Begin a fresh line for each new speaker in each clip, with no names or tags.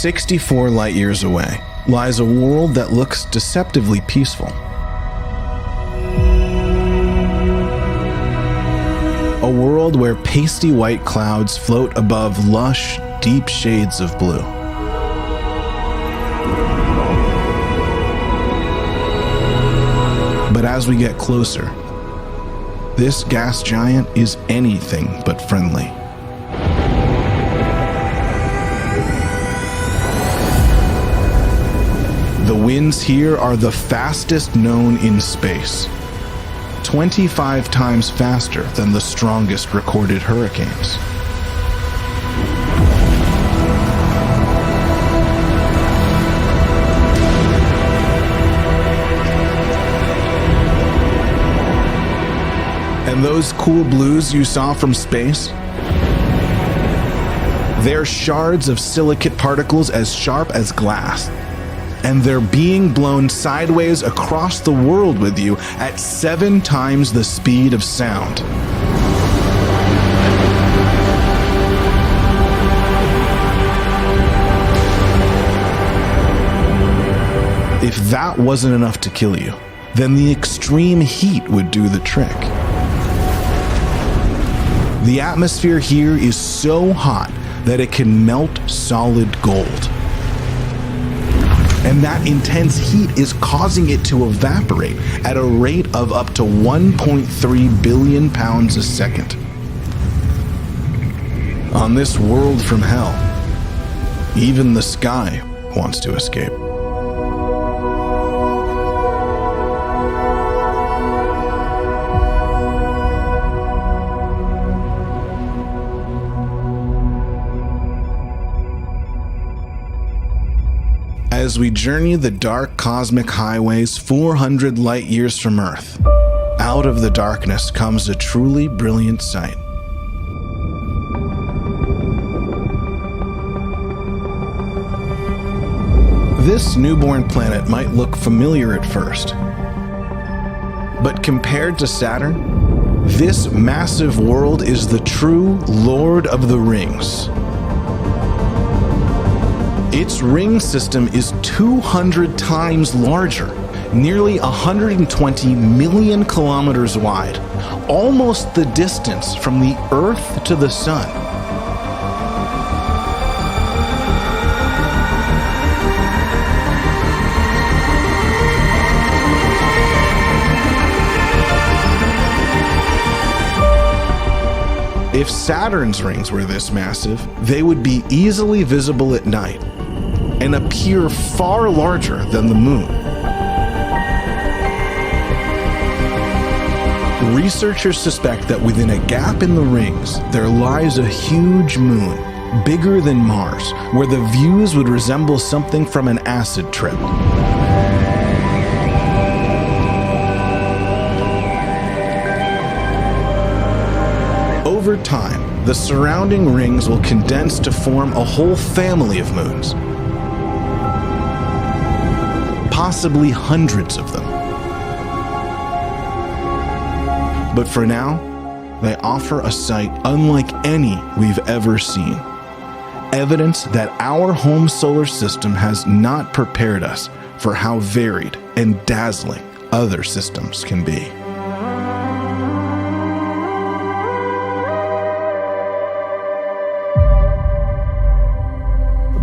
64 light years away lies a world that looks deceptively peaceful. A world where pasty white clouds float above lush, deep shades of blue. But as we get closer, this gas giant is anything but friendly. The winds here are the fastest known in space, 25 times faster than the strongest recorded hurricanes. And those cool blues you saw from space? They're shards of silicate particles as sharp as glass. And they're being blown sideways across the world with you at 7 times the speed of sound. If that wasn't enough to kill you, then the extreme heat would do the trick. The atmosphere here is so hot that it can melt solid gold. And that intense heat is causing it to evaporate at a rate of up to 1.3 billion pounds a second. On this world from hell, even the sky wants to escape. As we journey the dark cosmic highways 400 light years from Earth, out of the darkness comes a truly brilliant sight. This newborn planet might look familiar at first, but compared to Saturn, this massive world is the true Lord of the Rings. Its ring system is 200 times larger, nearly 120 million kilometers wide, almost the distance from the Earth to the Sun. If Saturn's rings were this massive, they would be easily visible at night and appear far larger than the moon. Researchers suspect that within a gap in the rings, there lies a huge moon, bigger than Mars, where the views would resemble something from an acid trip. Over time, the surrounding rings will condense to form a whole family of moons. Possibly hundreds of them. But for now, they offer a sight unlike any we've ever seen. Evidence that our home solar system has not prepared us for how varied and dazzling other systems can be.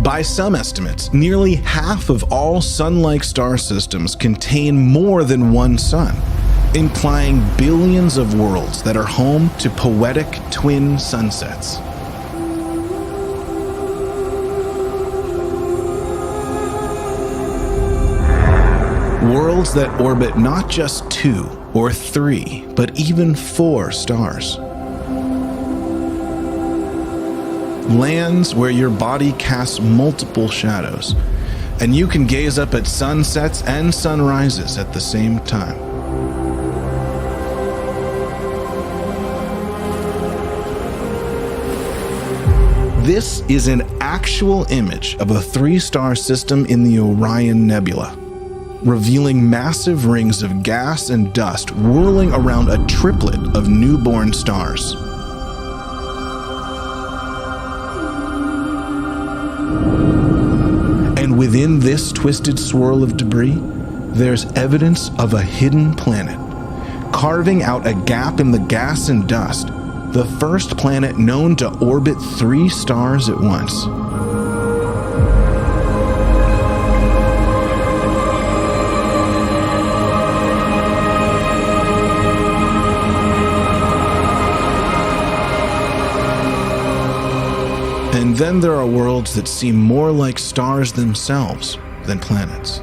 By some estimates, nearly half of all sun-like star systems contain more than one sun, implying billions of worlds that are home to poetic twin sunsets. Worlds that orbit not just 2 or 3, but even 4 stars. Lands where your body casts multiple shadows, and you can gaze up at sunsets and sunrises at the same time. This is an actual image of a 3-star system in the Orion Nebula, revealing massive rings of gas and dust whirling around a triplet of newborn stars. Within this twisted swirl of debris, there's evidence of a hidden planet, carving out a gap in the gas and dust, the first planet known to orbit 3 stars at once. And then there are worlds that seem more like stars themselves than planets.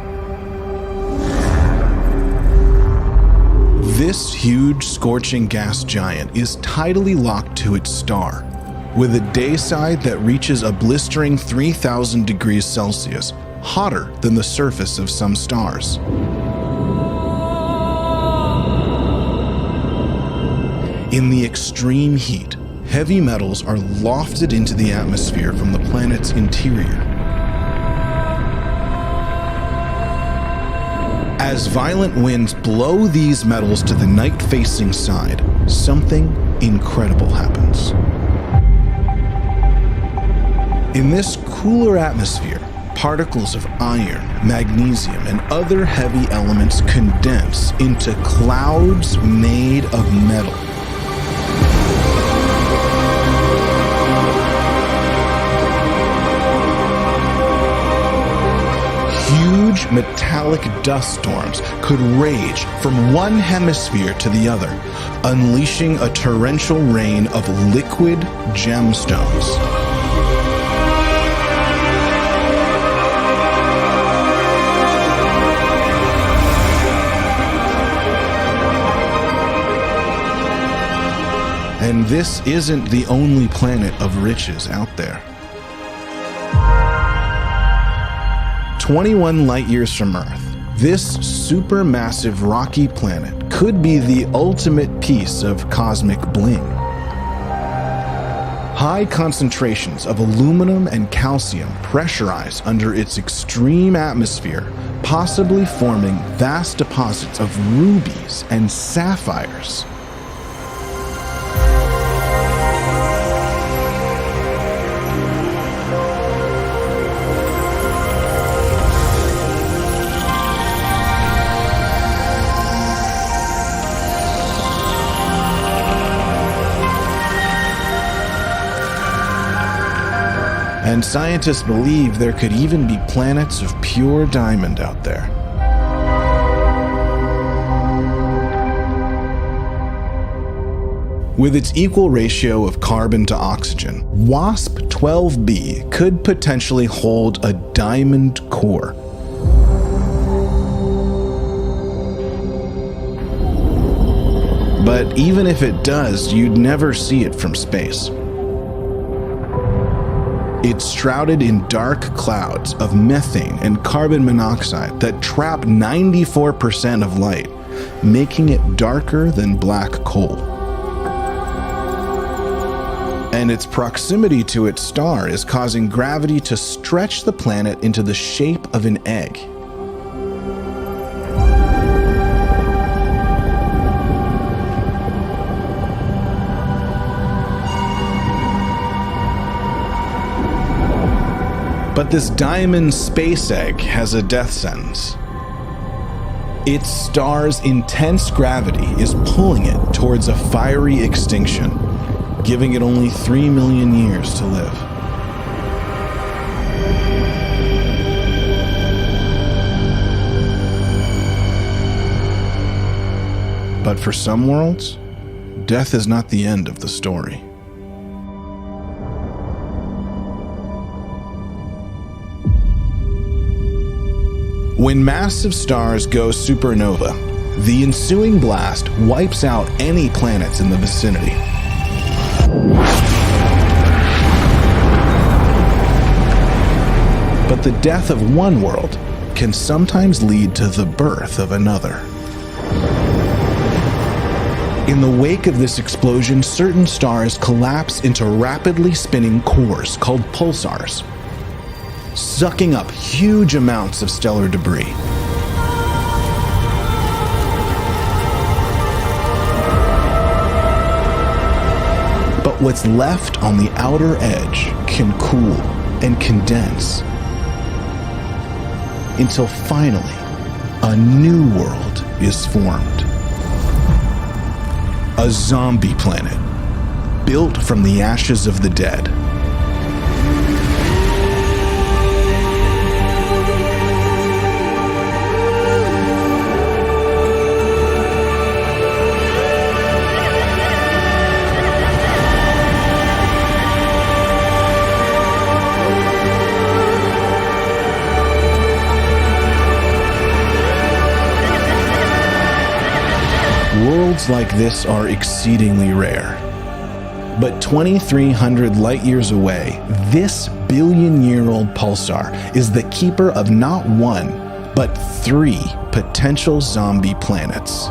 This huge scorching gas giant is tidally locked to its star, with a day side that reaches a blistering 3,000 degrees Celsius, hotter than the surface of some stars. In the extreme heat, heavy metals are lofted into the atmosphere from the planet's interior. As violent winds blow these metals to the night-facing side, something incredible happens. In this cooler atmosphere, particles of iron, magnesium, and other heavy elements condense into clouds made of metal. Huge metallic dust storms could rage from one hemisphere to the other, unleashing a torrential rain of liquid gemstones. And this isn't the only planet of riches out there. 21 light years from Earth, this supermassive rocky planet could be the ultimate piece of cosmic bling. High concentrations of aluminum and calcium pressurize under its extreme atmosphere, possibly forming vast deposits of rubies and sapphires. And scientists believe there could even be planets of pure diamond out there. With its equal ratio of carbon to oxygen, WASP-12b could potentially hold a diamond core. But even if it does, you'd never see it from space. It's shrouded in dark clouds of methane and carbon monoxide that trap 94% of light, making it darker than black coal. And its proximity to its star is causing gravity to stretch the planet into the shape of an egg. But this diamond space egg has a death sentence. Its star's intense gravity is pulling it towards a fiery extinction, giving it only 3 million years to live. But for some worlds, death is not the end of the story. When massive stars go supernova, the ensuing blast wipes out any planets in the vicinity. But the death of one world can sometimes lead to the birth of another. In the wake of this explosion, certain stars collapse into rapidly spinning cores called pulsars, sucking up huge amounts of stellar debris. But what's left on the outer edge can cool and condense. until finally a new world is formed. A zombie planet, built from the ashes of the dead. Worlds like this are exceedingly rare. But 2,300 light years away, this billion-year-old pulsar is the keeper of not one, but 3 potential zombie planets.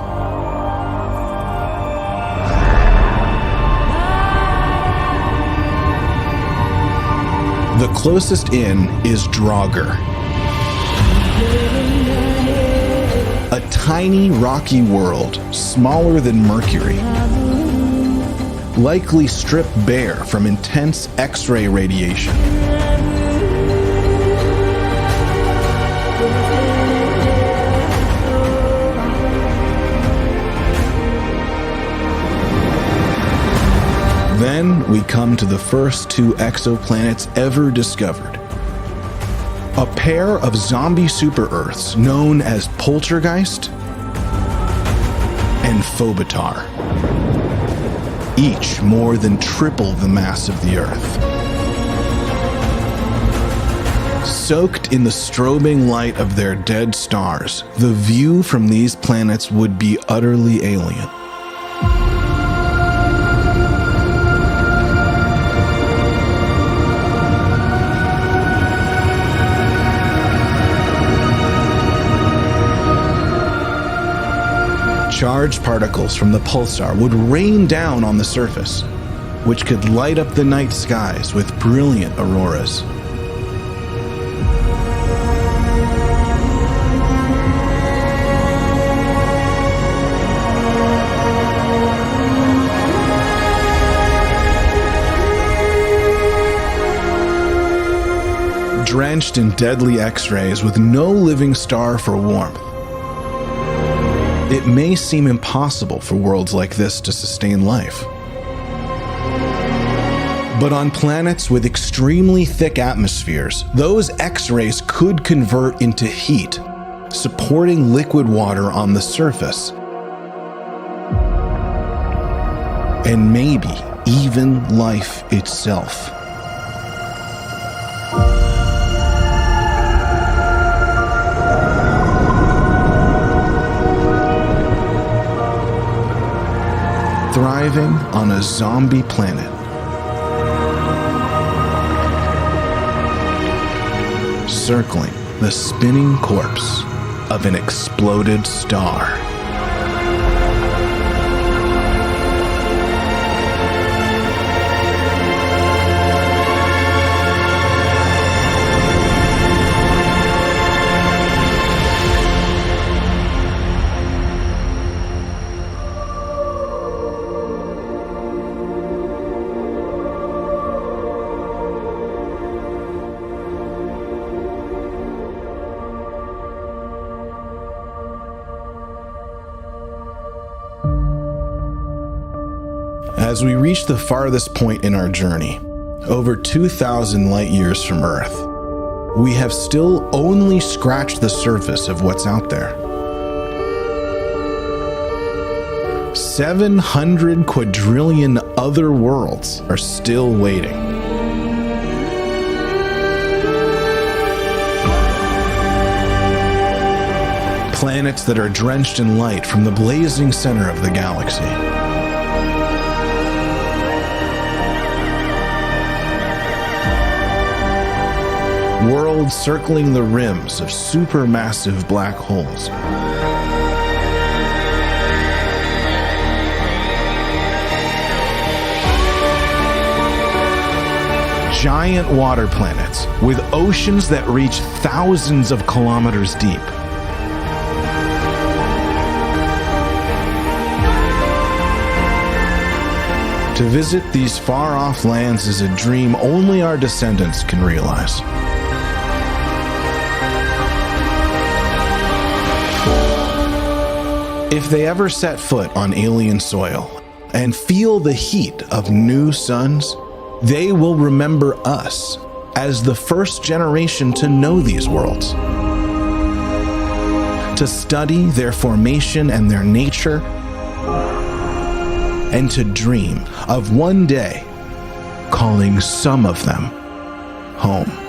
The closest in is Draugr, a tiny rocky world smaller than Mercury, likely stripped bare from intense X-ray radiation. Then we come to the first 2 exoplanets ever discovered. A pair of zombie super-Earths known as Poltergeist and Phobitar, each more than triple the mass of the Earth. Soaked in the strobing light of their dead stars, the view from these planets would be utterly alien. Charged particles from the pulsar would rain down on the surface, which could light up the night skies with brilliant auroras. Drenched in deadly X-rays with no living star for warmth, it may seem impossible for worlds like this to sustain life. But on planets with extremely thick atmospheres, those X-rays could convert into heat, supporting liquid water on the surface. And maybe even life itself. Thriving on a zombie planet. Circling the spinning corpse of an exploded star. As we reach the farthest point in our journey, over 2,000 light years from Earth, we have still only scratched the surface of what's out there. 700 quadrillion other worlds are still waiting. Planets that are drenched in light from the blazing center of the galaxy. Worlds circling the rims of supermassive black holes. Giant water planets with oceans that reach thousands of kilometers deep. To visit these far-off lands is a dream only our descendants can realize. If they ever set foot on alien soil and feel the heat of new suns, they will remember us as the first generation to know these worlds, to study their formation and their nature, and to dream of one day calling some of them home.